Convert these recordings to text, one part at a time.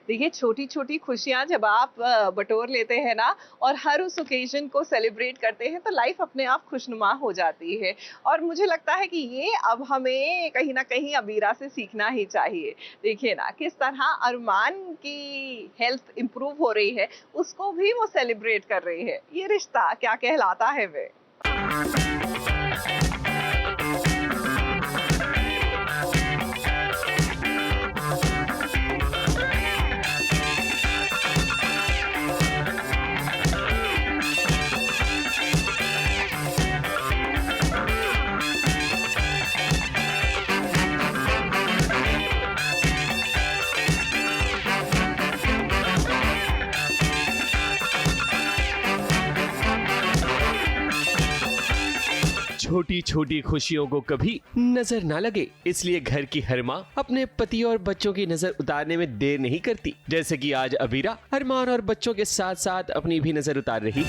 देखिए, छोटी-छोटी खुशियाँ जब आप बटोर लेते हैं ना और हर उस ओकेज़न को सेलिब्रेट करते हैं, तो लाइफ़ अपने आप खुशनुमा हो जाती है। और मुझे लगता है कि ये अब हमें कहीं न कहीं अबीरा से सीखना ही चाहिए। देखिए ना, किस तरह अरमान की हेल्थ इम्प्रूव हो रही है, उसको भी वो सेलिब्रेट कर रही है। ये रिश्ता क्या कहलाता है वे? छोटी छोटी खुशियों को कभी नजर ना लगे, इसलिए घर की हर माँ अपने पति और बच्चों की नजर उतारने में देर नहीं करती। जैसे कि आज अबीरा अरमान और बच्चों के साथ साथ अपनी भी नजर उतार रही।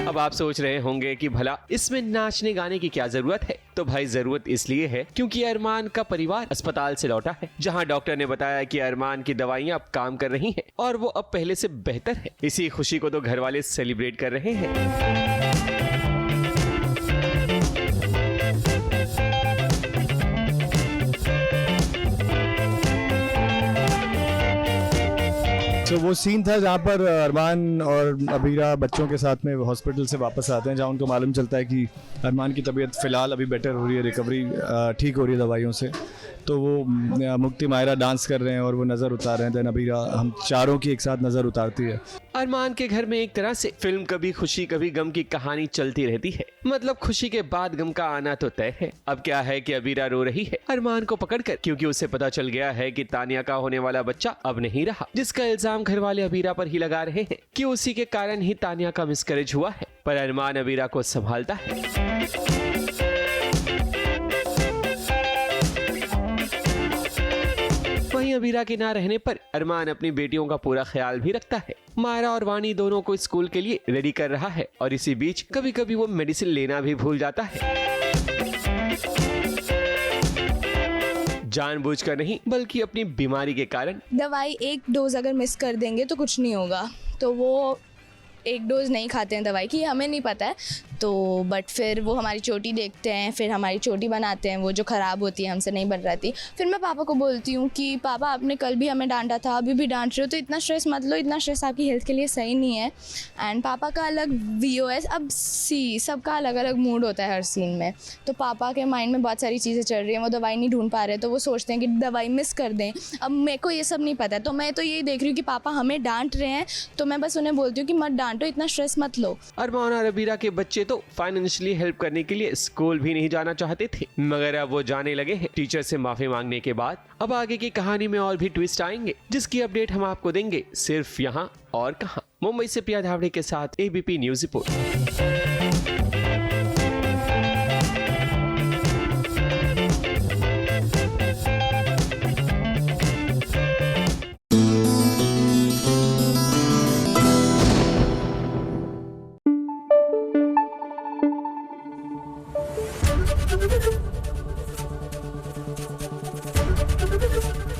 अब आप सोच रहे होंगे कि भला इसमें नाचने गाने की क्या जरूरत है? तो भाई जरूरत इसलिए है क्योंकि अरमान का परिवार अस्पताल से लौटा है, जहां डॉक्टर ने बताया कि अरमान की दवाइयां अब काम कर रही हैं और वो अब पहले से बेहतर है। इसी खुशी को तो घर वाले सेलिब्रेट कर रहे हैं। तो वो सीन था जहाँ पर अरमान और अबीरा बच्चों के साथ में हॉस्पिटल से वापस आते हैं, जहाँ उनको मालूम चलता है कि अरमान की तबीयत फ़िलहाल अभी बेटर हो रही है, रिकवरी ठीक हो रही है दवाइयों से। तो वो मुक्ति मायरा डांस कर रहे हैं और वो नज़र उतार रहे हैं। देन अबीरा हम चारों की एक साथ नज़र उतारती है। अरमान के घर में एक तरह से फिल्म कभी खुशी कभी गम की कहानी चलती रहती है। मतलब खुशी के बाद गम का आना तो तय है। अब क्या है कि अबीरा रो रही है अरमान को पकड़कर, क्योंकि उसे पता चल गया है कि तानिया का होने वाला बच्चा अब नहीं रहा, जिसका इल्जाम घर वाले अबीरा पर ही लगा रहे हैं कि उसी के कारण ही तानिया का मिसकैरेज हुआ है। पर अरमान अबीरा को संभालता है। वहीं अबीरा के ना रहने पर अरमान अपनी बेटियों का पूरा ख्याल भी रखता है। मायरा और वानी दोनों को स्कूल के लिए रेडी कर रहा है और इसी बीच कभी कभी वो मेडिसिन लेना भी भूल जाता है। जानबूझकर नहीं, बल्कि अपनी बीमारी के कारण। दवाई एक डोज अगर मिस कर देंगे तो कुछ नहीं होगा, तो वो एक डोज नहीं खाते हैं दवाई की, हमें नहीं पता है। तो बट फिर वो हमारी चोटी देखते हैं, फिर हमारी चोटी बनाते हैं, वो जो ख़राब होती है, हमसे नहीं बन रहती। फिर मैं पापा को बोलती हूँ कि पापा आपने कल भी हमें डांटा था, अभी भी डांट रहे हो, तो इतना स्ट्रेस मत लो, इतना स्ट्रेस आपकी हेल्थ के लिए सही नहीं है। एंड पापा का अलग VOS, अब सबका अलग अलग मूड होता है हर सीन में। तो पापा के माइंड में बहुत सारी चीज़ें चल रही हैं, वो दवाई नहीं ढूंढ पा रहे, तो वो सोचते हैं कि दवाई मिस कर दें। अब मेरे को ये सब नहीं पता है, तो मैं तो यही देख रही हूँ कि पापा हमें डांट रहे हैं, तो मैं बस उन्हें बोलती हूँ कि मत डांटो, इतना स्ट्रेस मत लो। अरमान और अबीरा के बच्चे तो फाइनेंशियली हेल्प करने के लिए स्कूल भी नहीं जाना चाहते थे, मगर अब वो जाने लगे हैं टीचर से माफी मांगने के बाद। अब आगे की कहानी में और भी ट्विस्ट आएंगे, जिसकी अपडेट हम आपको देंगे सिर्फ यहाँ और कहां। मुंबई से प्रिया धावड़े के साथ ABP news report.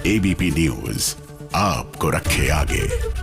ABP news आपको रखे आगे।